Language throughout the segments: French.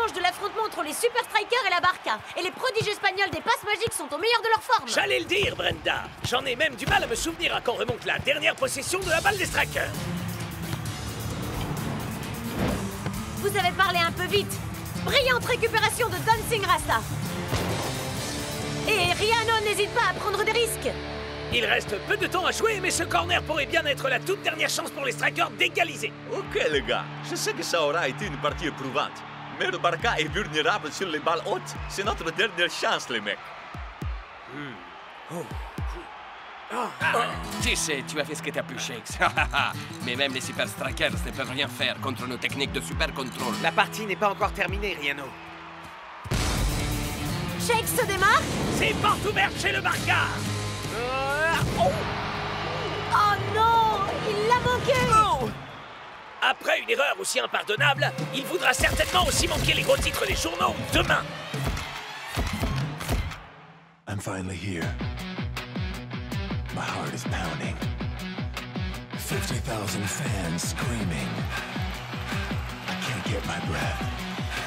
revanche de l'affrontement entre les Super Strikers et la Barca. Et les prodiges espagnols des passes magiques sont au meilleur de leur forme. J'allais le dire, Brenda. J'en ai même du mal à me souvenir à quand remonte la dernière possession de la balle des Strikers. Vous avez parlé un peu vite. Brillante récupération de Dancing Rasta. Et Riano n'hésite pas à prendre des risques. Il reste peu de temps à jouer, mais ce corner pourrait bien être la toute dernière chance pour les Strikers d'égaliser. Ok les gars, je sais que ça aura été une partie éprouvante. Mais le Barca est vulnérable sur les balles hautes. C'est notre dernière chance les mecs. Tu sais, tu as fait ce que t'as pu, Shakes. Mais même les Super Strikers ne peuvent rien faire contre nos techniques de super contrôle. La partie n'est pas encore terminée, Riano. Shakes se démarre. C'est porte ouverte chez le Barca. Oh non, il l'a manqué. Après une erreur aussi impardonnable, il voudra certainement aussi manquer les gros titres des journaux demain. I'm finally here. My heart is pounding. 50,000 fans screaming. I can't get my breath.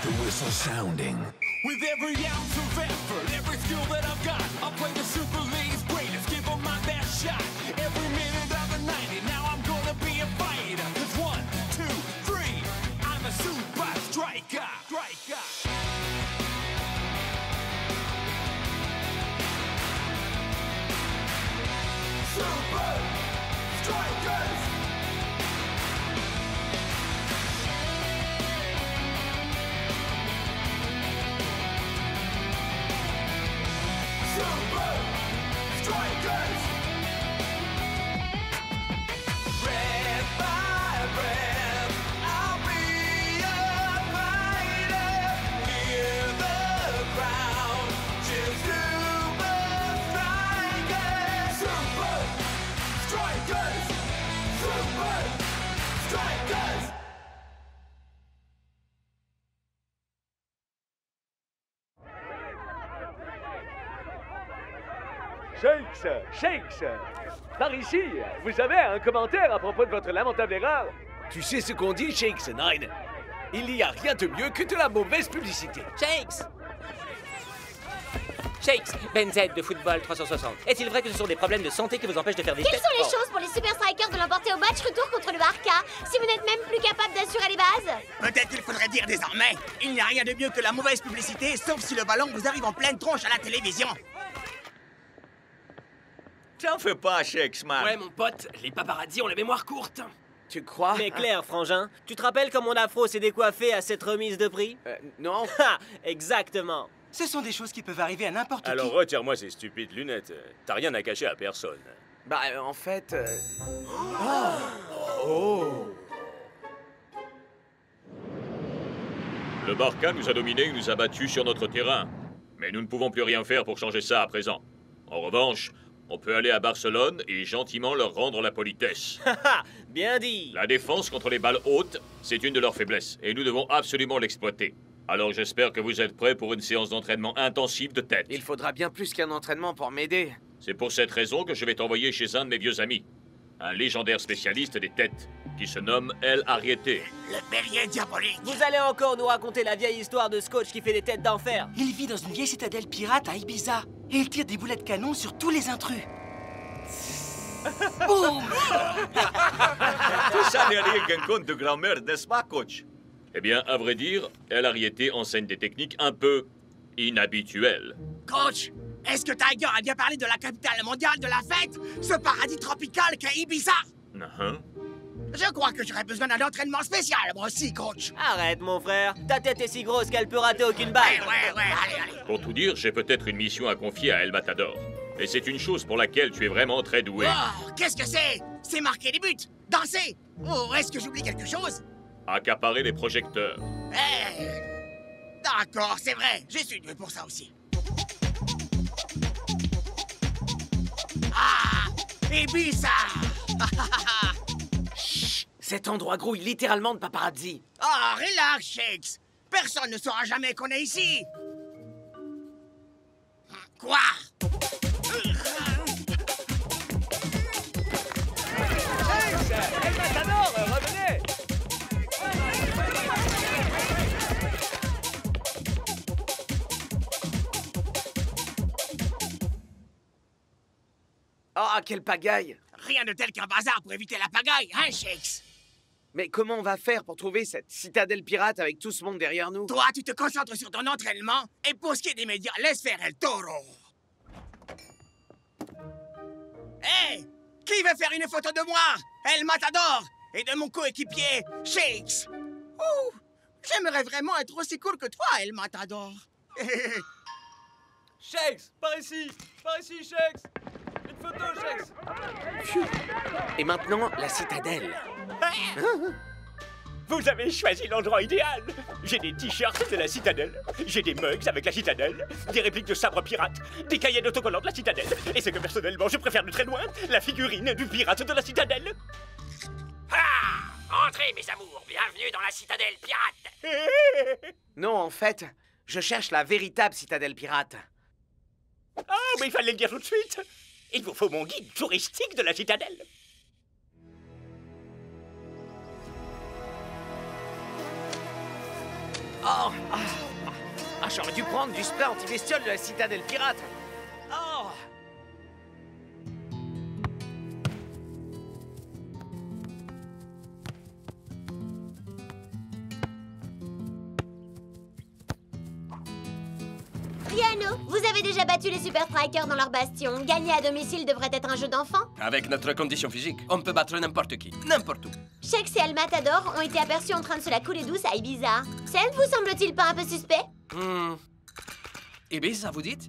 The whistle sounding. With every ounce of effort, every skill that I've got, I'll play the Super League's greatest, give them my best shot. Every minute of the 90, now I'm gonna be a fighter. 'Cause 1, 2, 3, I'm a super striker. Super Strikers! Super Strikers! Red by red, I'll be a fighter. Hear the crowd, cheer Super Strikers! Super Strikers! Super Strikers! Shakes! Par ici, vous avez un commentaire à propos de votre lamentable erreur? Tu sais ce qu'on dit, Shakes 9? Il n'y a rien de mieux que de la mauvaise publicité. Shakes, Ben Z de Football 360. Est-il vrai que ce sont des problèmes de santé qui vous empêchent de faire des Quelles tests sont les forts? chances pour les Super Strikers de l'emporter au match retour contre le Barca si vous n'êtes même plus capable d'assurer les bases? Peut-être qu'il faudrait dire désormais, il n'y a rien de mieux que la mauvaise publicité, sauf si le ballon vous arrive en pleine tronche à la télévision. T'en fais pas, Shakes, man. Ouais, mon pote, les paparazzis ont la mémoire courte. Tu crois? Mais Claire, frangin, tu te rappelles quand mon afro s'est décoiffé à cette remise de prix? Non. Ha! Exactement. Ce sont des choses qui peuvent arriver à n'importe qui. Alors retire-moi ces stupides lunettes. T'as rien à cacher à personne. Bah, en fait... Le Barca nous a dominés et nous a battus sur notre terrain. Mais nous ne pouvons plus rien faire pour changer ça à présent. En revanche, on peut aller à Barcelone et gentiment leur rendre la politesse. Haha, bien dit. La défense contre les balles hautes, c'est une de leurs faiblesses et nous devons absolument l'exploiter. Alors j'espère que vous êtes prêts pour une séance d'entraînement intensive de tête. Il faudra bien plus qu'un entraînement pour m'aider. C'est pour cette raison que je vais t'envoyer chez un de mes vieux amis. Un légendaire spécialiste des têtes, qui se nomme El Arriete. Le bélier diabolique. Vous allez encore nous raconter la vieille histoire de Scotch qui fait des têtes d'enfer. Il vit dans une vieille citadelle pirate à Ibiza. Et il tire des boulets de canon sur tous les intrus. Boum! Tout ça n'est rien qu'un conte de grand-mère, n'est-ce pas, coach? Eh bien, à vrai dire, El Arriete enseigne des techniques un peu inhabituelles. Coach, est-ce que Tiger a bien parlé de la capitale mondiale de la fête? Ce paradis tropical qu'est Ibiza? Je crois que j'aurais besoin d'un entraînement spécial, moi aussi, coach. Arrête, mon frère. Ta tête est si grosse qu'elle peut rater aucune balle. Ouais, allez. Pour tout dire, j'ai peut-être une mission à confier à El Matador. Et c'est une chose pour laquelle tu es vraiment très doué. Oh, qu'est-ce que c'est? C'est marquer des buts, danser. Oh, est-ce que j'oublie quelque chose? Accaparer les projecteurs. D'accord, c'est vrai. Je suis doué pour ça aussi. Ah, Ibiza. Chut, cet endroit grouille littéralement de paparazzi. Ah, relax, Shakes. Personne ne saura jamais qu'on est ici. Quoi? El Matador, revenez! Ah, quelle pagaille! Rien de tel qu'un bazar pour éviter la pagaille, hein, Shakes? Mais comment on va faire pour trouver cette citadelle pirate avec tout ce monde derrière nous? Toi, tu te concentres sur ton entraînement, et pour ce qui est des médias, laisse faire El Toro. Hé! Qui veut faire une photo de moi, El Matador, et de mon coéquipier, Shakes? Ouh! J'aimerais vraiment être aussi cool que toi, El Matador. Shakes, par ici, Shakes. Une photo, Shakes. Phew. Et maintenant, la citadelle. Vous avez choisi l'endroit idéal. J'ai des t-shirts de la citadelle, j'ai des mugs avec la citadelle, des répliques de sabres pirates, des cahiers d'autocollants de la citadelle, et c'est que personnellement je préfère de très loin la figurine du pirate de la citadelle. Ah! Entrez, mes amours, bienvenue dans la citadelle pirate. Non, en fait, je cherche la véritable citadelle pirate. Ah, mais il fallait le dire tout de suite. Il vous faut mon guide touristique de la citadelle. Oh! Ah, j'aurais dû prendre du spray anti-bestiole de la citadelle pirate. Oh! Piano, vous avez déjà battu les Super Strikers dans leur bastion. Gagner à domicile devrait être un jeu d'enfant. Avec notre condition physique, on peut battre n'importe qui, n'importe où. Shakes et El Matador ont été aperçus en train de se la couler douce à Ibiza. Ça ne vous semble-t-il pas un peu suspect? Ibiza, vous dites?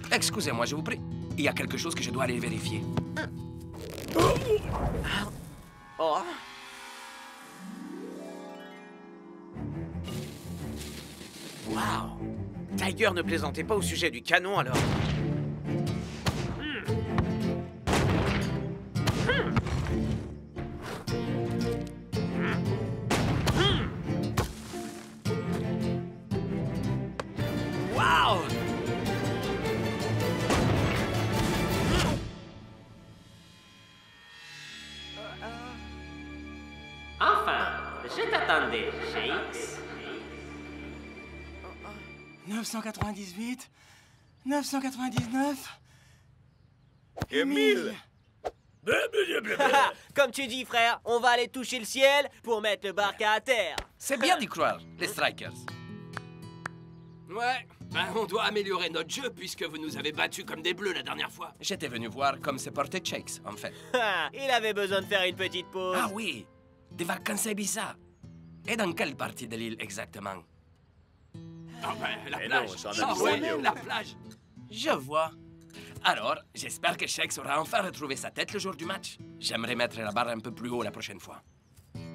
Excusez-moi, je vous prie. Il y a quelque chose que je dois aller vérifier. Oh! Waouh! Tiger ne plaisantait pas au sujet du canon, alors. Waouh! Enfin, je t'attendais, Shakes. 998, 999... Émile! Comme tu dis, frère, on va aller toucher le ciel pour mettre le Barca à terre. C'est bien d'y croire, les Strikers. Ouais, ben on doit améliorer notre jeu puisque vous nous avez battus comme des bleus la dernière fois. J'étais venu voir comme se portait Shakes, en fait. Il avait besoin de faire une petite pause. Ah oui, des vacances à Ibiza. Et dans quelle partie de l'île exactement? Ah ben, la plage. La plage. Je vois. Alors, j'espère que Shakes aura enfin retrouvé sa tête le jour du match. J'aimerais mettre la barre un peu plus haut la prochaine fois.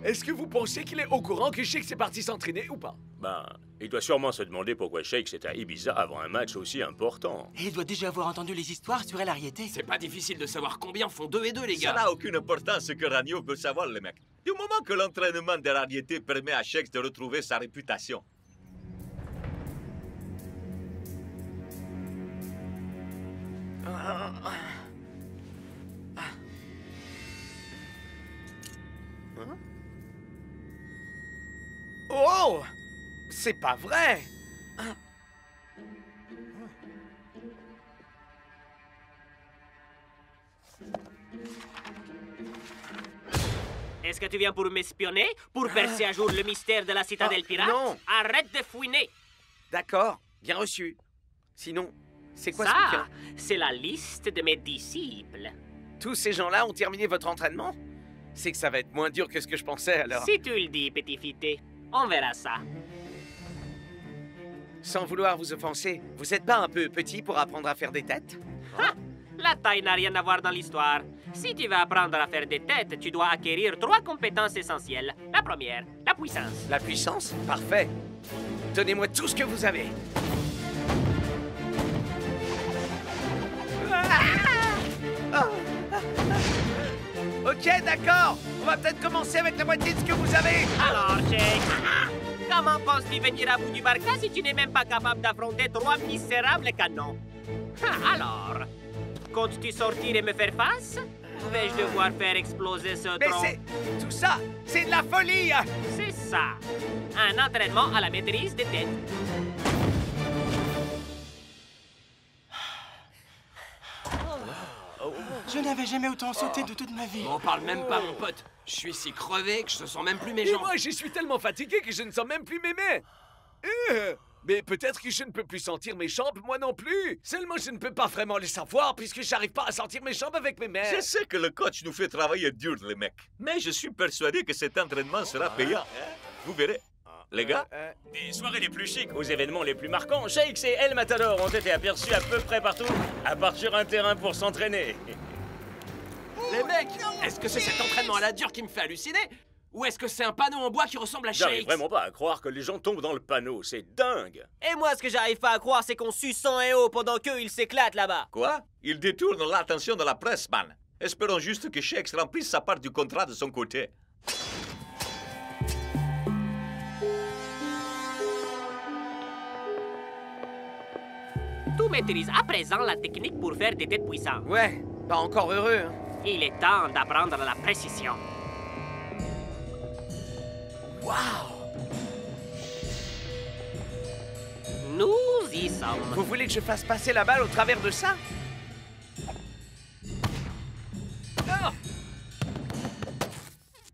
Est-ce que vous pensez qu'il est au courant que Shakes est parti s'entraîner ou pas? Ben, il doit sûrement se demander pourquoi Shakes est à Ibiza avant un match aussi important. Et il doit déjà avoir entendu les histoires sur El Ariete. C'est pas difficile de savoir combien font 2 et 2, les gars. Ça n'a aucune importance ce que Ragno veut savoir, les mecs. Du moment que l'entraînement de Rariété permet à Shakes de retrouver sa réputation. Oh! C'est pas vrai! Est-ce que tu viens pour m'espionner? Pour percer à jour le mystère de la citadelle pirate? Non! Arrête de fouiner! D'accord, bien reçu. Sinon, c'est quoi ce Ça, bouquin? c'est la liste de mes disciples. Tous ces gens-là ont terminé votre entraînement? C'est que ça va être moins dur que ce que je pensais, alors. Si tu le dis, petit fité, on verra ça. Sans vouloir vous offenser, vous êtes pas un peu petit pour apprendre à faire des têtes? Ha! La taille n'a rien à voir dans l'histoire. Si tu veux apprendre à faire des têtes, tu dois acquérir 3 compétences essentielles. La première, la puissance. La puissance? Parfait. Donnez-moi tout ce que vous avez. Ok, d'accord. On va peut-être commencer avec la moitié de ce que vous avez. Alors, Shakes, comment penses-tu venir à bout du Barca si tu n'es même pas capable d'affronter 3 misérables canons? Alors, comptes-tu sortir et me faire face? Ou vais-je devoir faire exploser ce Mais tronc? c'est... tout ça, c'est de la folie. C'est ça. Un entraînement à la maîtrise des têtes. Je n'avais jamais autant sauté de toute ma vie. On parle même pas, mon pote. Je suis si crevé que je sens même plus mes Et jambes. moi, je suis tellement fatigué que je ne sens même plus mes mains. Mais peut-être que je ne peux plus sentir mes jambes, moi non plus. Seulement, je ne peux pas vraiment le savoir puisque j'arrive pas à sentir mes jambes avec mes mains. Je sais que le coach nous fait travailler dur, les mecs. Mais je suis persuadé que cet entraînement sera payant. Vous verrez. Les gars? Des soirées les plus chics aux événements les plus marquants, Shakes et El Matador ont été aperçus à peu près partout, à part sur un terrain pour s'entraîner. Les mecs, est-ce que c'est cet entraînement à la dure qui me fait halluciner? Ou est-ce que c'est un panneau en bois qui ressemble à J'arrive Shakes? vraiment pas à croire que les gens tombent dans le panneau, c'est dingue. Et moi, ce que j'arrive pas à croire, c'est qu'on suce sang et eau pendant qu'eux, ils s'éclatent là-bas. Quoi? Il détourne l'attention de la presse, man. Espérons juste que Shakes remplisse sa part du contrat de son côté. Tu maîtrises à présent la technique pour faire des têtes puissantes. Ouais, pas encore heureux. Hein. Il est temps d'apprendre la précision. Waouh! Nous y sommes. Vous voulez que je fasse passer la balle au travers de ça? Ah!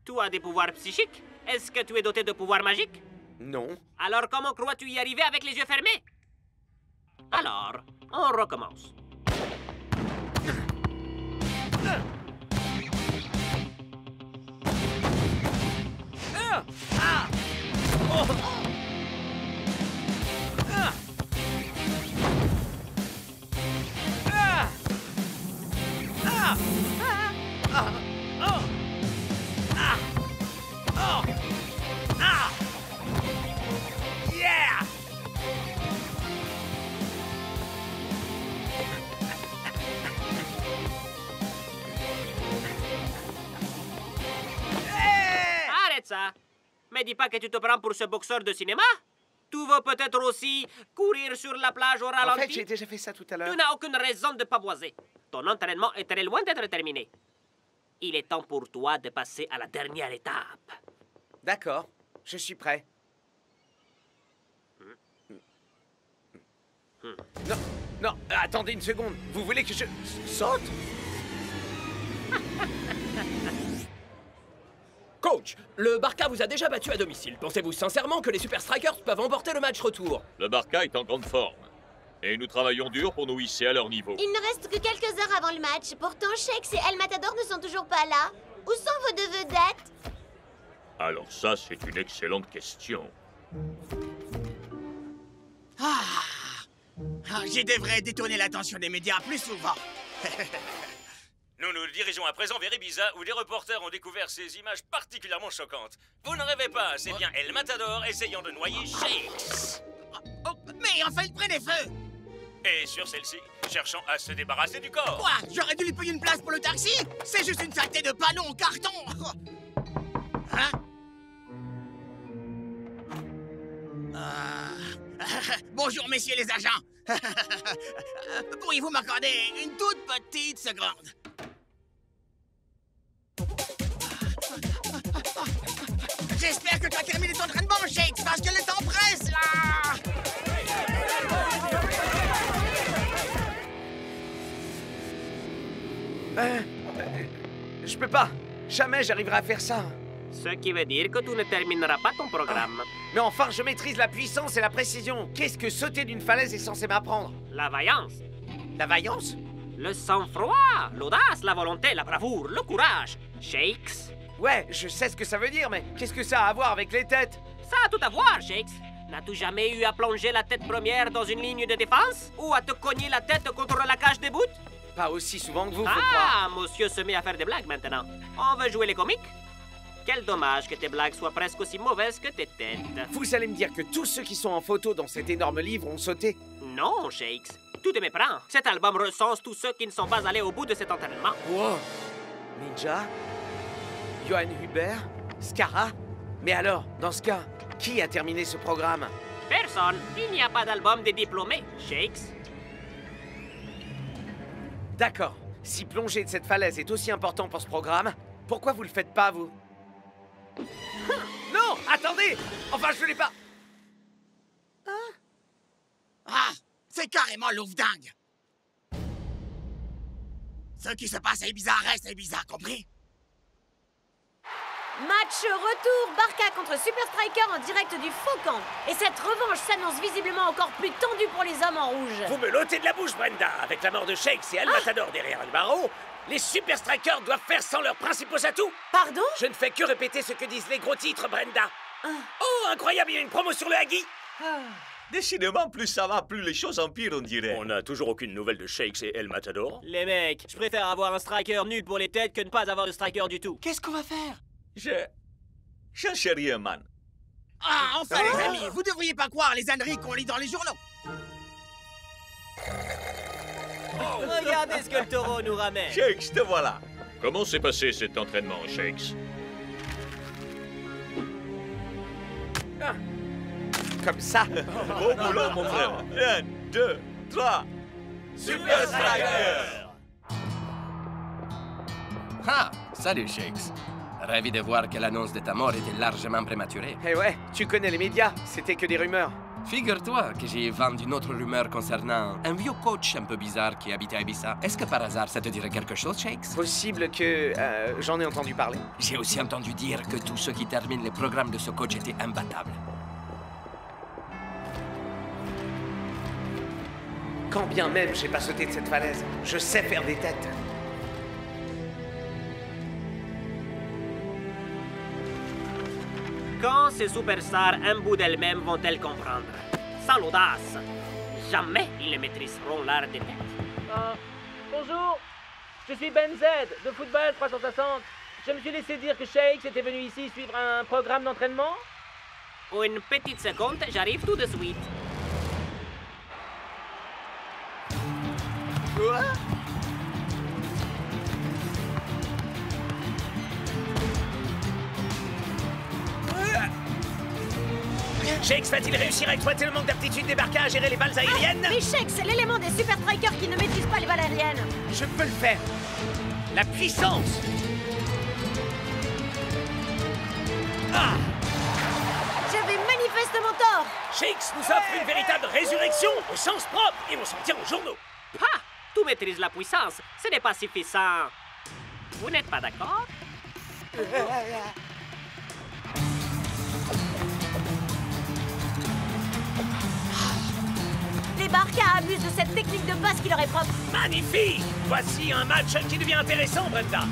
Tu as des pouvoirs psychiques? Est-ce que tu es doté de pouvoirs magiques? Non. Alors comment crois-tu y arriver avec les yeux fermés? Alors, on recommence. Ah! Ah! Oh! Ah! Ah! Ah! Ah! Oh! Ah! Oh! Ah! Yeah! Arrête ça! Mais dis pas que tu te prends pour ce boxeur de cinéma? Tu veux peut-être aussi courir sur la plage au ralenti? En fait, j'ai déjà fait ça tout à l'heure. Tu n'as aucune raison de pavoiser. Ton entraînement est très loin d'être terminé. Il est temps pour toi de passer à la dernière étape. D'accord, je suis prêt. Non, non, attendez une seconde. Vous voulez que je saute? Coach, le Barca vous a déjà battu à domicile. Pensez-vous sincèrement que les Super Strikers peuvent emporter le match retour? Le Barca est en grande forme. Et nous travaillons dur pour nous hisser à leur niveau. Il ne reste que quelques heures avant le match. Pourtant, Shakes et El Matador ne sont toujours pas là. Où sont vos deux vedettes? Alors ça, c'est une excellente question. Je devrais détourner l'attention des médias plus souvent. Nous nous dirigeons à présent vers Ibiza, où des reporters ont découvert ces images particulièrement choquantes. Vous ne rêvez pas, c'est bien El Matador essayant de noyer Shakes. Mais enfin, il prenait feu. Et sur celle-ci, cherchant à se débarrasser du corps. Quoi? J'aurais dû lui payer une place pour le taxi? C'est juste une saleté de panneau en carton. Hein? Bonjour, messieurs les agents. Pourriez-vous m'accorder une toute petite seconde? J'espère que tu as terminé ton entraînement, Shakes, parce que le temps presse, là! Je peux pas. Jamais j'arriverai à faire ça. Ce qui veut dire que tu ne termineras pas ton programme. Mais enfin, je maîtrise la puissance et la précision. Qu'est-ce que sauter d'une falaise est censé m'apprendre? La vaillance. La vaillance? Le sang-froid, l'audace, la volonté, la bravoure, le courage. Shakes. Ouais, je sais ce que ça veut dire, mais qu'est-ce que ça a à voir avec les têtes? Ça a tout à voir, Shakes. N'as-tu jamais eu à plonger la tête première dans une ligne de défense? Ou à te cogner la tête contre la cage des buts? Pas aussi souvent que vous, faut croire. Monsieur se met à faire des blagues maintenant. On veut jouer les comiques? Quel dommage que tes blagues soient presque aussi mauvaises que tes têtes. Vous allez me dire que tous ceux qui sont en photo dans cet énorme livre ont sauté? Non, Shakes. Tu te méprends. Cet album recense tous ceux qui ne sont pas allés au bout de cet entraînement. Wow! Ninja? Johan Hubert? Scara? Mais alors, dans ce cas, qui a terminé ce programme? Personne. Il n'y a pas d'album des diplômés, Shakes. D'accord. Si plonger de cette falaise est aussi important pour ce programme, pourquoi vous le faites pas, vous? Non! Attendez! Enfin, je l'ai pas... Ah! C'est carrément louvdingue! Ce qui se passe à Ibiza reste à Ibiza, compris? Match retour, Barca contre Super Striker en direct du Faucon. Et cette revanche s'annonce visiblement encore plus tendue pour les hommes en rouge. Vous me l'ôtez de la bouche, Brenda. Avec la mort de Shakes et Al Matador derrière le barreau, les Super Strikers doivent faire sans leurs principaux atouts. Pardon? Je ne fais que répéter ce que disent les gros titres, Brenda. Oh, incroyable, il y a une promo sur le Huggy. Décidément, plus ça va, plus les choses empirent, on dirait. On n'a toujours aucune nouvelle de Shakes et El Matador. Les mecs, je préfère avoir un striker nul pour les têtes que ne pas avoir de striker du tout. Qu'est-ce qu'on va faire? J'en sais rien, man. Ah, enfin, les amis, vous devriez pas croire les âneries qu'on lit dans les journaux. Regardez ce que le taureau nous ramène. Shakes, te voilà. Comment s'est passé cet entraînement, Shakes? Comme ça. Bon boulot, mon frère. 1, 2, 3. Super Striker! Ah, salut Shakes. Ravi de voir que l'annonce de ta mort était largement prématurée. Eh ouais, tu connais les médias, c'était que des rumeurs. Figure-toi que j'ai vendu une autre rumeur concernant un vieux coach un peu bizarre qui habitait à Ibiza. Est-ce que par hasard ça te dirait quelque chose, Shakes? Possible que j'en ai entendu parler. J'ai aussi entendu dire que tous ceux qui terminent les programmes de ce coach étaient imbattables. Quand bien même j'ai pas sauté de cette falaise, je sais faire des têtes. Quand ces superstars imbus d'elles-mêmes vont-elles comprendre? Sans l'audace, jamais ils ne maîtriseront l'art des têtes. Bonjour, je suis Ben Z de Football 360. Je me suis laissé dire que Shakes était venu ici suivre un programme d'entraînement. Une petite seconde, j'arrive tout de suite. Quoi? Shakes va-t-il réussir à exploiter le manque d'aptitude des Barca à gérer les balles aériennes? Mais Shakes, c'est l'élément des Super Strikers qui ne maîtrisent pas les balles aériennes. Je peux le faire. La puissance. Ah! J'avais manifestement tort. Shakes nous offre une véritable résurrection au sens propre et on s'en tient aux journaux. Ah! Tout maîtrise la puissance, ce n'est pas suffisant. Vous n'êtes pas d'accord? Les Barca abusent de cette technique de passe qui leur est propre. Magnifique! Voici un match qui devient intéressant, Brenda.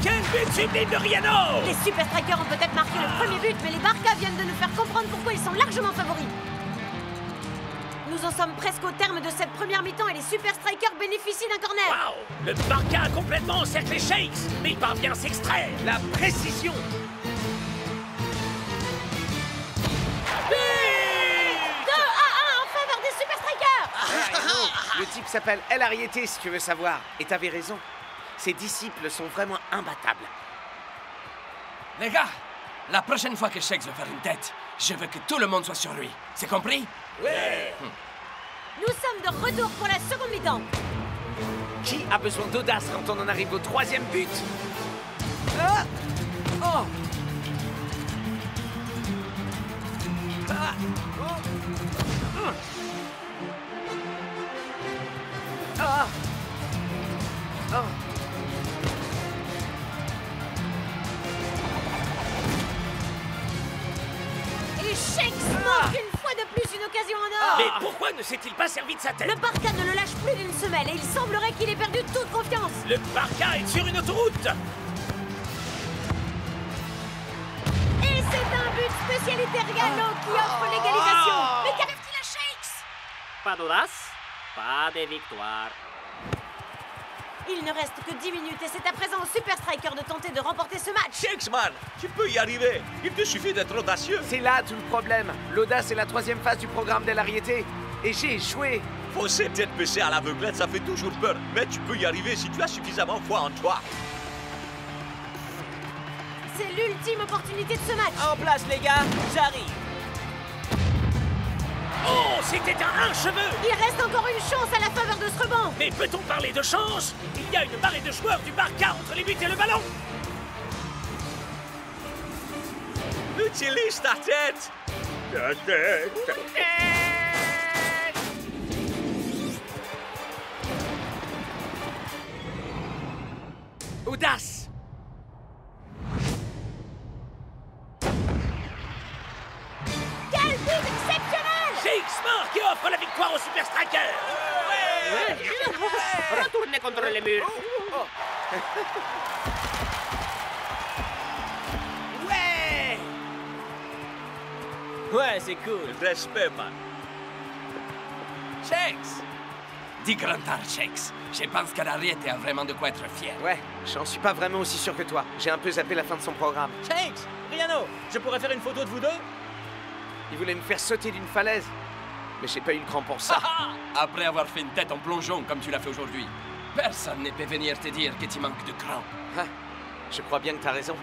Quel but sublime de Riano! Les Super Strikers ont peut-être marqué le premier but, mais les Barca viennent de nous faire comprendre pourquoi ils sont largement favoris. Nous en sommes presque au terme de cette première mi-temps et les Super Strikers bénéficient d'un corner. Waouh! Le Barca a complètement encerclé Shakes, mais il parvient à s'extraire. La précision! 2-1 en faveur des Super Strikers. Le type s'appelle El Ariete, si tu veux savoir. Et t'avais raison. Ses disciples sont vraiment imbattables. Les gars, la prochaine fois que Shakes veut faire une tête, je veux que tout le monde soit sur lui. C'est compris? Ouais! Nous sommes de retour pour la seconde mi-temps. Qui a besoin d'audace quand on en arrive au troisième but? Ah! Oh! Ah! Oh! Ah! Oh! Et Shakes manque une fois de plus une occasion en or. Mais pourquoi ne s'est-il pas servi de sa tête? Le Barca ne le lâche plus d'une semelle et il semblerait qu'il ait perdu toute confiance. Le Barca est sur une autoroute. Et c'est un but spécialité Riano qui offre l'égalisation. Mais qu'arrive-t-il à Shakes? Pas d'audace, pas de victoire. Il ne reste que 10 minutes et c'est à présent au Super Striker de tenter de remporter ce match. Shakes, man, tu peux y arriver. Il te suffit d'être audacieux. C'est là tout le problème. L'audace est la troisième phase du programme d'El Ariete. Et j'ai échoué. Foncer tête baissée à l'aveuglette, ça fait toujours peur. Mais tu peux y arriver si tu as suffisamment foi en toi. C'est l'ultime opportunité de ce match. En place, les gars, j'arrive. Oh, c'était un cheveu. Il reste encore une chance à la faveur de ce rebond. Mais peut-on parler de chance? Il y a une marée de joueurs du Barca entre les buts et le ballon. Utilise ta tête. Ta tête. Audace! Quel but exceptionnel! Shakes marque et offre la victoire au Super Striker! Retournez contre les murs. Ouais! Ouais, c'est cool. Respect, man. Shakes! Dis grand art, Shakes. Je pense qu'Ariette a vraiment de quoi être fier. Ouais, j'en suis pas vraiment aussi sûr que toi. J'ai un peu zappé la fin de son programme. Shakes! Riano, je pourrais faire une photo de vous deux? Il voulait me faire sauter d'une falaise. Mais j'ai pas eu le cran pour ça. Après avoir fait une tête en plongeon comme tu l'as fait aujourd'hui, personne ne peut venir te dire que tu manques de cran. Ah, je crois bien que t'as raison.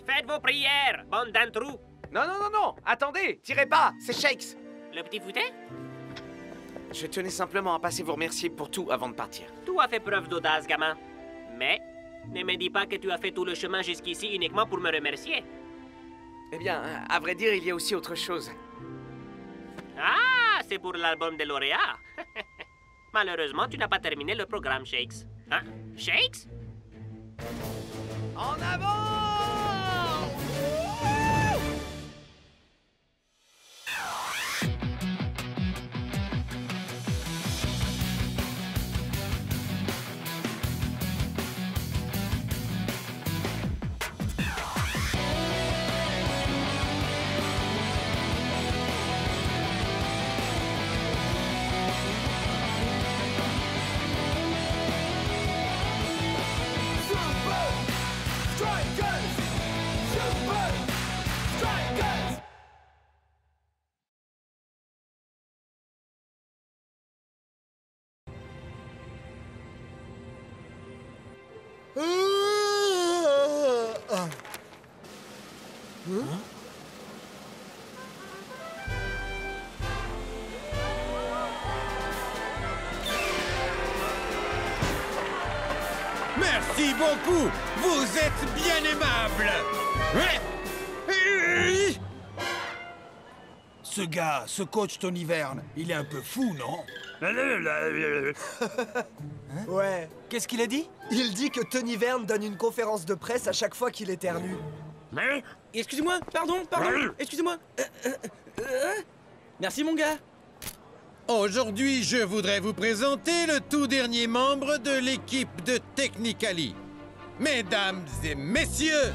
Faites vos prières, bande d'introus. Non, non, non, non! Attendez! Tirez pas! C'est Shakes! Le petit foutet? Je tenais simplement à passer vous remercier pour tout avant de partir. Tu as fait preuve d'audace, gamin. Mais ne me dis pas que tu as fait tout le chemin jusqu'ici uniquement pour me remercier. Eh bien, à vrai dire, il y a aussi autre chose. Ah, c'est pour l'album des lauréats. Malheureusement, tu n'as pas terminé le programme, Shakes. Hein? Shakes? En avant! Merci beaucoup. Vous êtes bien aimable. Ce gars, ce coach Tony Verne, il est un peu fou, non? Ouais. Qu'est-ce qu'il a dit? Il dit que Tony Verne donne une conférence de presse à chaque fois qu'il éternue. Excusez-moi, pardon, excusez-moi. Merci, mon gars. Aujourd'hui, je voudrais vous présenter le tout dernier membre de l'équipe de Technicali. Mesdames et messieurs,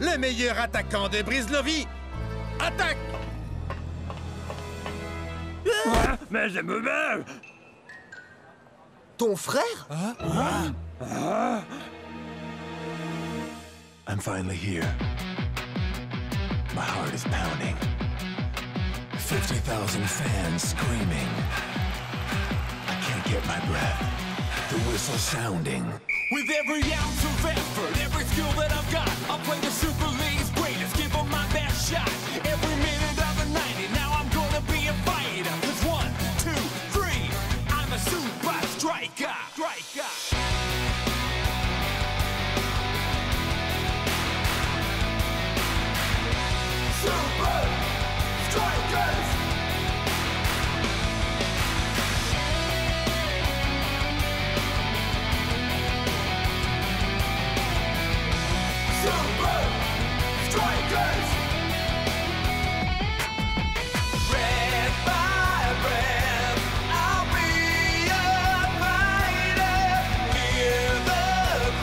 le meilleur attaquant de Brislovie, attaque! Mais je me meurs! Ton frère? I'm finally here. My heart is pounding. 50,000 fans screaming. I can't get my breath. The whistle sounding. With every ounce of effort, every skill that I've got, I'll play the Super League's greatest, give them my best shot. Every minute of the 90, now I'm gonna be a fighter. 'Cause 1, 2, 3, I'm a super striker. Super Strikers! Super Strikers! Breath by breath, I'll be a fighter. Hear the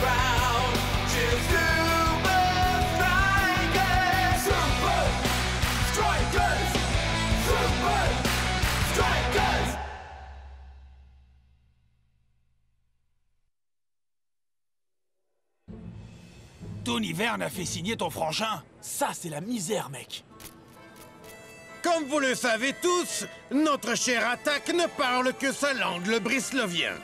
crowd, cheer Super Strikers! Super Strikers! Super Strikers! Tony Verne a fait signer ton frangin. Ça, c'est la misère, mec. Comme vous le savez tous, notre chère attaque ne parle que sa langue, le brislovien.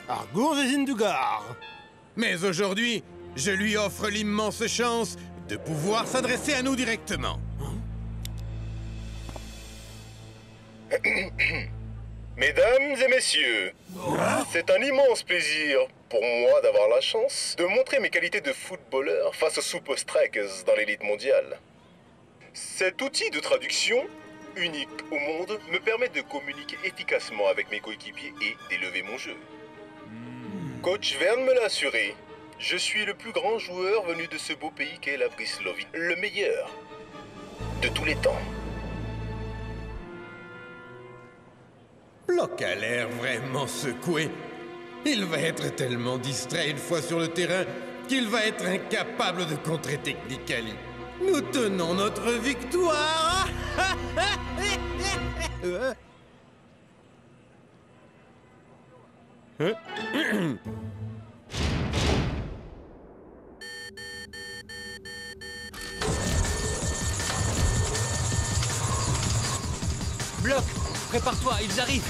Mais aujourd'hui, je lui offre l'immense chance de pouvoir s'adresser à nous directement. Mesdames et messieurs, c'est un immense plaisir pour moi d'avoir la chance de montrer mes qualités de footballeur face aux Super Strikers dans l'élite mondiale. Cet outil de traduction, unique au monde, me permet de communiquer efficacement avec mes coéquipiers et d'élever mon jeu. Coach Verne me l'a assuré. Je suis le plus grand joueur venu de ce beau pays qu'est la Brislovie. Le meilleur. De tous les temps. Block a l'air vraiment secoué. Il va être tellement distrait une fois sur le terrain qu'il va être incapable de contrer Technically. Nous tenons notre victoire. Block, prépare-toi, ils arrivent.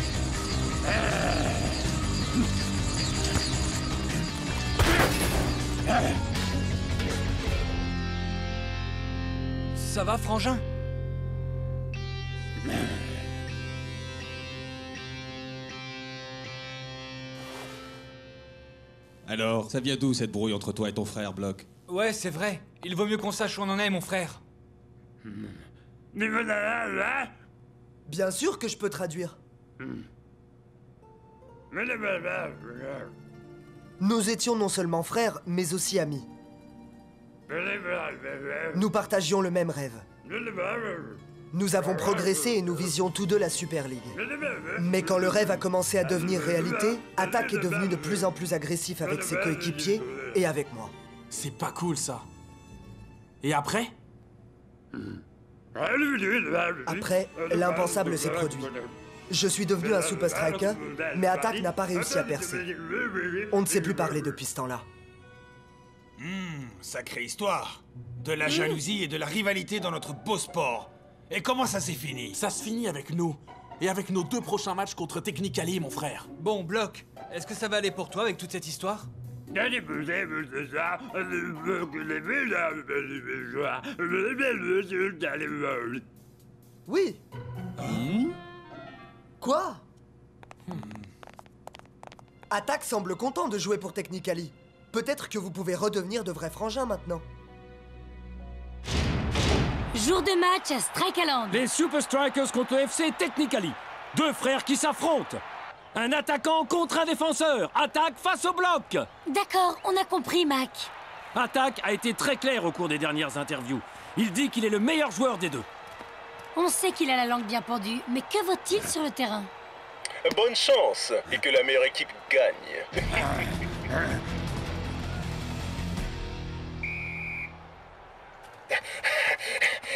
Ça va, Frangin? Alors, ça vient d'où cette brouille entre toi et ton frère, Block? Ouais, c'est vrai. Il vaut mieux qu'on sache où on en est, mon frère. Bien sûr que je peux traduire. Nous étions non seulement frères, mais aussi amis. Nous partagions le même rêve. Nous avons progressé et nous visions tous deux la Super League. Mais quand le rêve a commencé à devenir réalité, Attack est devenu de plus en plus agressif avec ses coéquipiers et avec moi. C'est pas cool, ça. Et après? Après, l'impensable s'est produit. Je suis devenu un Super Striker, mais Attack n'a pas réussi à percer. On ne s'est plus parlé depuis ce temps-là. Sacrée histoire. De la jalousie et de la rivalité dans notre beau sport. Et comment ça s'est fini? Ça se finit avec nous. Et avec nos 2 prochains matchs contre Technically, mon frère. Bon, Block, est-ce que ça va aller pour toi avec toute cette histoire? Oui. Quoi? Attack semble content de jouer pour Technically. Peut-être que vous pouvez redevenir de vrais frangins maintenant. Jour de match à Strikeland. Les Super Strikers contre le FC Technically. 2 frères qui s'affrontent. Un attaquant contre un défenseur. Attack face au bloc. D'accord, on a compris, Mac. Attack a été très clair au cours des dernières interviews. Il dit qu'il est le meilleur joueur des 2. On sait qu'il a la langue bien pendue, mais que vaut-il sur le terrain? Bonne chance et que la meilleure équipe gagne.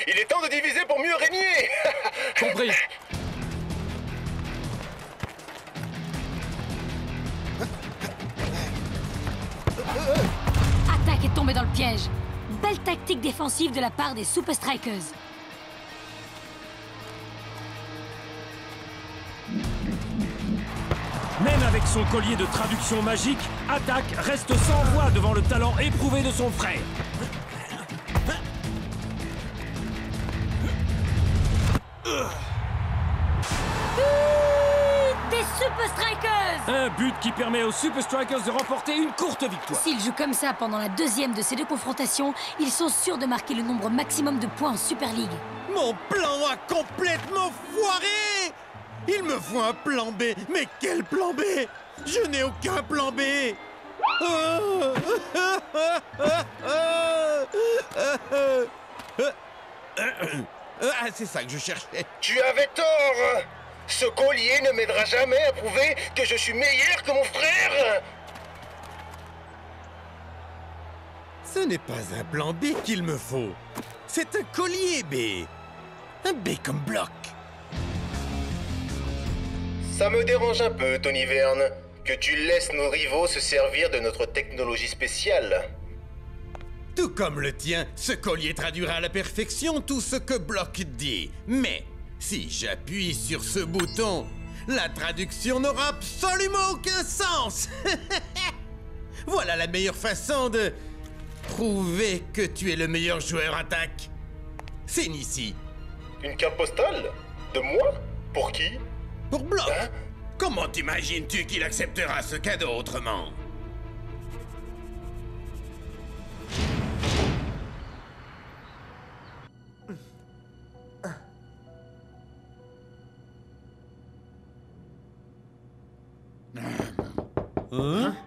Il est temps de diviser pour mieux régner. Compris. Attack est tombé dans le piège. Belle tactique défensive de la part des Super Strikers. Même avec son collier de traduction magique, Attack reste sans voix devant le talent éprouvé de son frère. Des Super Strikers! Un but qui permet aux Super Strikers de remporter une courte victoire. S'ils jouent comme ça pendant la deuxième de ces 2 confrontations, ils sont sûrs de marquer le nombre maximum de points en Super League. Mon plan a complètement foiré! Il me faut un plan B. Mais quel plan B? Je n'ai aucun plan B. Ah, c'est ça que je cherchais. Tu avais tort. Ce collier ne m'aidera jamais à prouver que je suis meilleur que mon frère. Ce n'est pas un plan B qu'il me faut. C'est un collier B. Un B comme bloc. Ça me dérange un peu, Tony Verne, que tu laisses nos rivaux se servir de notre technologie spéciale. Tout comme le tien, ce collier traduira à la perfection tout ce que Block dit. Mais si j'appuie sur ce bouton, la traduction n'aura absolument aucun sens. Voilà la meilleure façon de prouver que tu es le meilleur joueur Attack. C'est ici. Une carte postale? De moi? Pour qui? Pour Block. Hein? Comment t'imagines-tu qu'il acceptera ce cadeau autrement? Hein?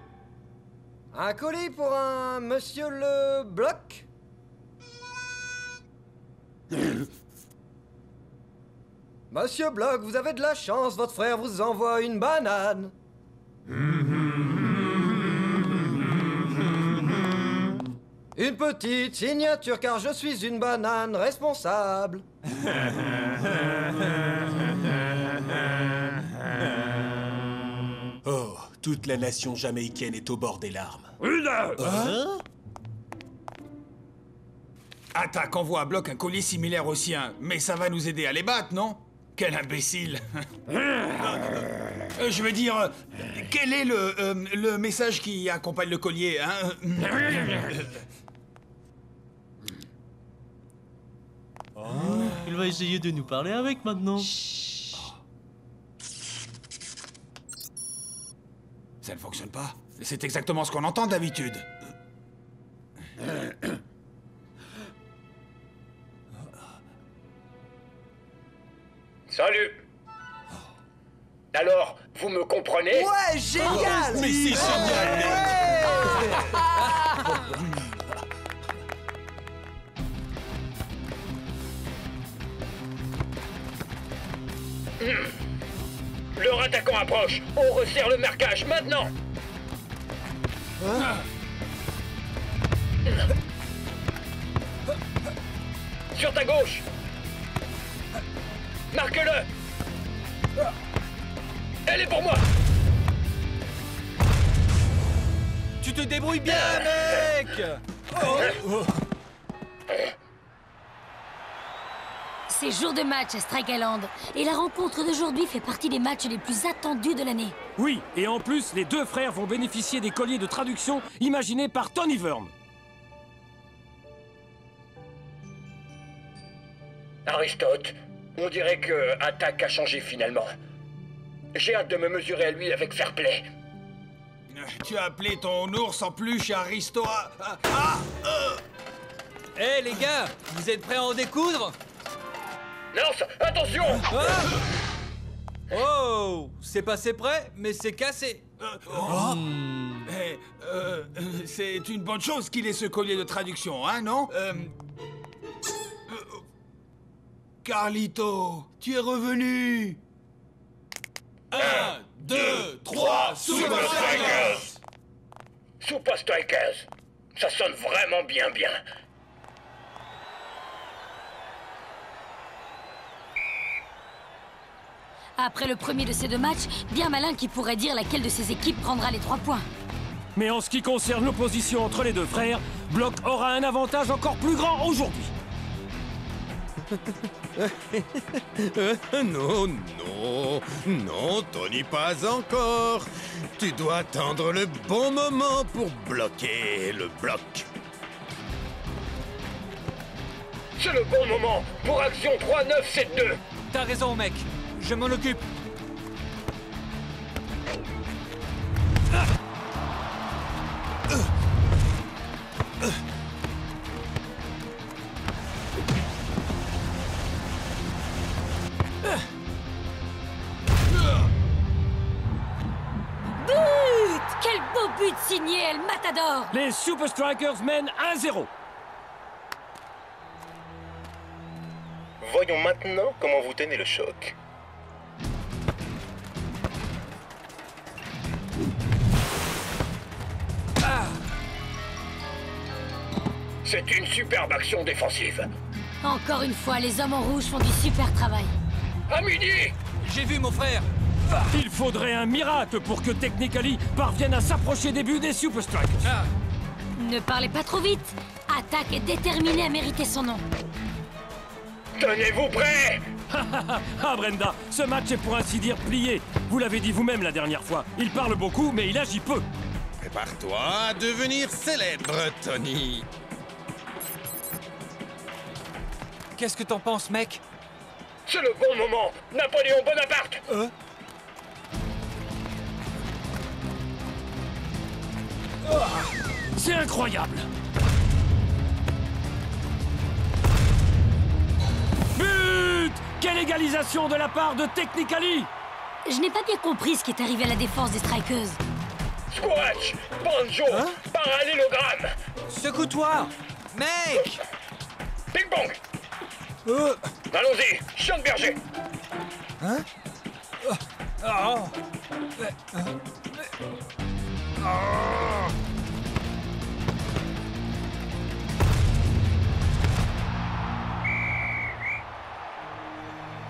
Un colis pour un monsieur le bloc? Monsieur Bloc, vous avez de la chance, votre frère vous envoie une banane. Une petite signature car je suis une banane responsable. Oh, toute la nation jamaïcaine est au bord des larmes. Hein? Attaque envoie à Bloc un collier similaire au sien, mais ça va nous aider à les battre, non? Quel imbécile. Je veux dire, quel est le message qui accompagne le collier, hein? Il va essayer de nous parler avec maintenant. Ça ne fonctionne pas. C'est exactement ce qu'on entend d'habitude. Salut. Alors, vous me comprenez? Ouais, génial! Mais c'est génial! Leur attaquant approche. On resserre le marquage maintenant. Sur ta gauche. Marque-le. Elle est pour moi. Tu te débrouilles bien, mec. C'est jour de match à Strike Island. Et la rencontre d'aujourd'hui fait partie des matchs les plus attendus de l'année. Oui, et en plus, les deux frères vont bénéficier des colliers de traduction imaginés par Tony Verne. Aristote, on dirait que Attaque a changé finalement. J'ai hâte de me mesurer à lui avec fair play. Tu as appelé ton ours en peluche Aristo. Hé les gars, vous êtes prêts à en découdre? Lance, attention! Oh, c'est passé près, mais c'est cassé. C'est une bonne chose qu'il ait ce collier de traduction, hein, non? Carlito, tu es revenu. 1, 2, 3, Super Strikers! Super Strikers! Ça sonne vraiment bien. Après le premier de ces deux matchs, bien malin qui pourrait dire laquelle de ces équipes prendra les 3 points. Mais en ce qui concerne l'opposition entre les deux frères, Bloc aura un avantage encore plus grand aujourd'hui. Non, Tony, pas encore. Tu dois attendre le bon moment pour bloquer le bloc. C'est le bon moment pour action 3-9-7-2. T'as raison, mec. Je m'en occupe. But! Quel beau but signé El Matador! Les Super Strikers mènent 1-0. Voyons maintenant comment vous tenez le choc. C'est une superbe action défensive. Encore une fois, les hommes en rouge font du super travail. À midi! J'ai vu mon frère. Il faudrait un miracle pour que Technically parvienne à s'approcher des buts des Super Strikers. Ne parlez pas trop vite. Attaque est déterminé à mériter son nom. Tenez-vous prêts! Ah Brenda, ce match est pour ainsi dire plié. Vous l'avez dit vous-même la dernière fois. Il parle beaucoup, mais il agit peu. Prépare-toi à devenir célèbre, Tony. Qu'est-ce que t'en penses, mec? C'est le bon moment! Napoléon Bonaparte! C'est incroyable! But! Quelle égalisation de la part de Technically! Je n'ai pas bien compris ce qui est arrivé à la défense des Strikers. Squatch, banjo, parallélogramme. Secoue-toi. Mec. Ping-pong. Allons-y, chien de berger. Hein?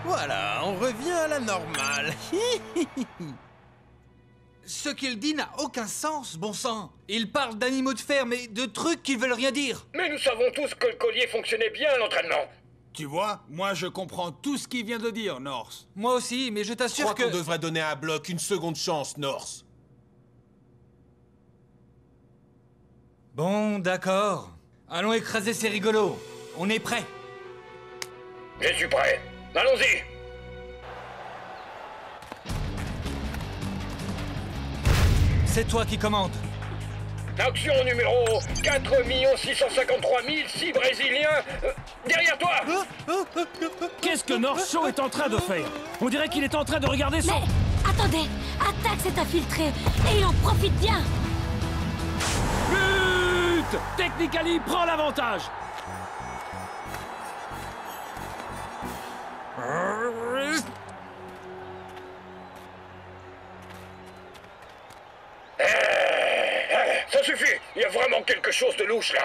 Voilà, on revient à la normale. Ce qu'il dit n'a aucun sens, bon sang. Il parle d'animaux de ferme et de trucs qui veulent rien dire. Mais nous savons tous que le collier fonctionnait bien à l'entraînement. Tu vois, moi je comprends tout ce qu'il vient de dire, Norse. Moi aussi, mais je t'assure que... Je crois qu'on devrait donner à Block une seconde chance, Norse. Bon, d'accord. Allons écraser ces rigolos. On est prêts. Je suis prêt. Allons-y. C'est toi qui commandes. Action numéro 4 653 006 Brésiliens. Derrière toi. Qu'est-ce que North Show est en train de faire? On dirait qu'il est en train de regarder son... Mais attendez, Attack s'est infiltré et il en profite bien. But! Technically prend l'avantage. Ça suffit. Il y a vraiment quelque chose de louche là.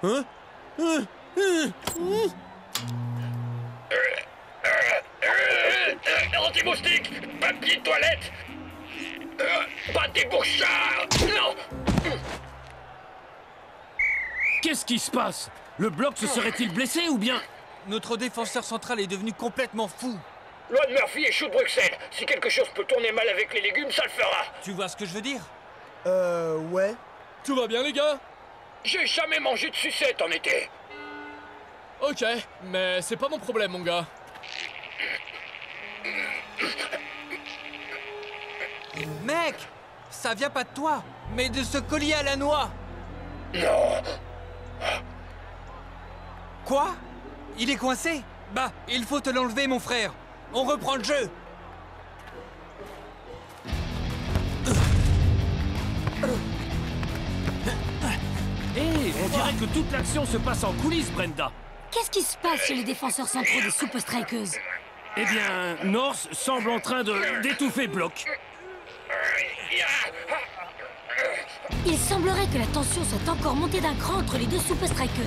Hein? Anti-moustique, papier de toilette, pas des bouchards. Non. Qu'est-ce qui se passe? Le bloc se serait-il blessé ou bien... Notre défenseur central est devenu complètement fou. Loi de Murphy et chou de Bruxelles. Si quelque chose peut tourner mal avec les légumes, ça le fera. Tu vois ce que je veux dire? Ouais. Tout va bien, les gars? J'ai jamais mangé de sucette en été. Ok, mais c'est pas mon problème, mon gars. Mec, ça vient pas de toi, mais de ce collier à la noix. Non. Quoi? Il est coincé? Bah, il faut te l'enlever, mon frère. On reprend le jeu. On dirait que toute l'action se passe en coulisses, Brenda. Qu'est-ce qui se passe chez les défenseurs centraux des Super Strikers? Eh bien, North semble en train d'étouffer Block. Il semblerait que la tension soit encore montée d'un cran entre les deux Super Strikers.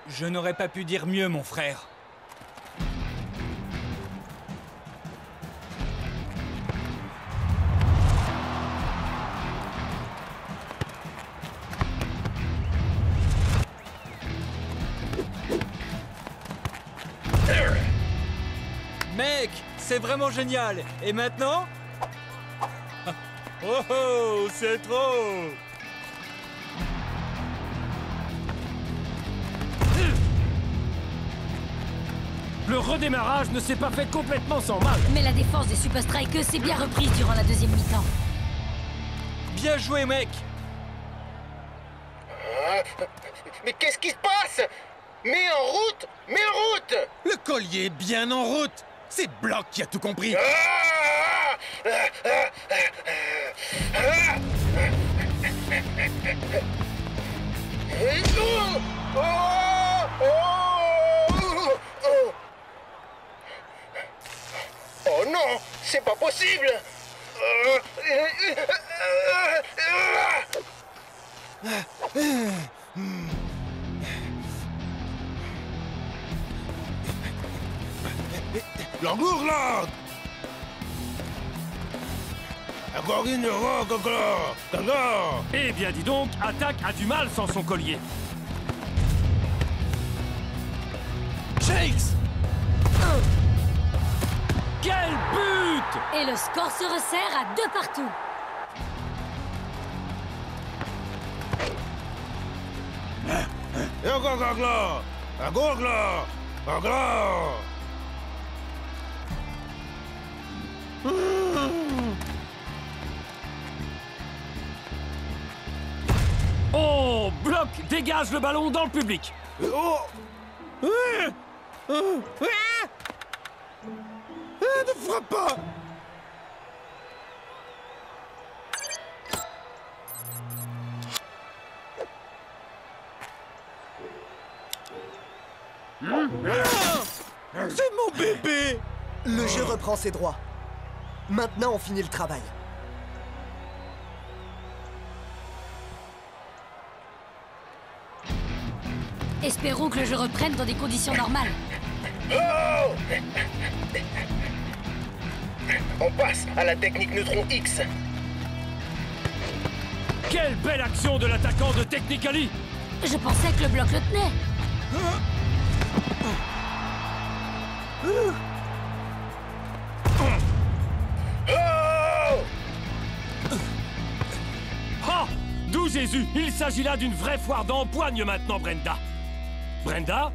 Je n'aurais pas pu dire mieux, mon frère. Mec, c'est vraiment génial. Et maintenant? Oh oh, c'est trop. Le redémarrage ne s'est pas fait complètement sans mal. Mais la défense des Super Strikers s'est bien reprise durant la deuxième mi-temps. Bien joué, mec. Mais qu'est-ce qui se passe? Mets en route! Mets en route! Le collier est bien en route. C'est Block qui a tout compris. Oh non, c'est pas possible. L'engourlade! Eh bien, dis donc, Attack a du mal sans son collier. Shakes! Quel but! Et le score se resserre à 2 partout. Oh, Block dégage le ballon dans le public. Oh! Ne frappe pas! C'est mon bébé! Le jeu reprend ses droits. Maintenant, on finit le travail. Espérons que le jeu reprenne dans des conditions normales. Oh! On passe à la technique neutron X. Quelle belle action de l'attaquant de Technicali! Je pensais que le bloc le tenait. Ah! D'où Jésus! Il s'agit là d'une vraie foire d'empoigne maintenant, Brenda. Brenda?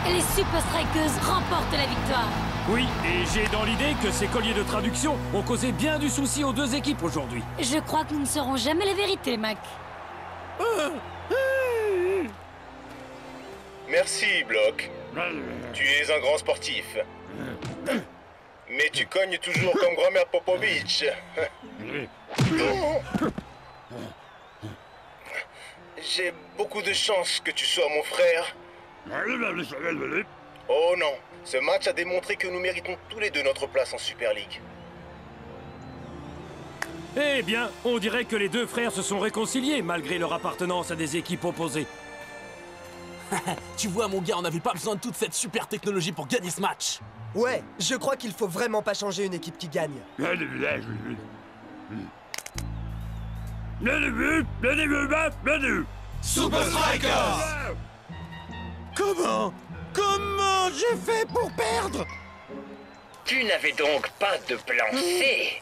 Les Super Strikers remportent la victoire. Oui, et j'ai dans l'idée que ces colliers de traduction ont causé bien du souci aux deux équipes aujourd'hui. Je crois que nous ne saurons jamais la vérité, Mac. Merci, Block. Tu es un grand sportif. Mais tu cognes toujours comme grand-mère Popovich. J'ai beaucoup de chance que tu sois mon frère. Oh non, ce match a démontré que nous méritons tous les deux notre place en Super League. Eh bien, on dirait que les deux frères se sont réconciliés malgré leur appartenance à des équipes opposées. Tu vois, mon gars, on n'avait pas besoin de toute cette super technologie pour gagner ce match. Ouais, je crois qu'il faut vraiment pas changer une équipe qui gagne. Super Strikers! Comment j'ai fait pour perdre? Tu n'avais donc pas de plan C.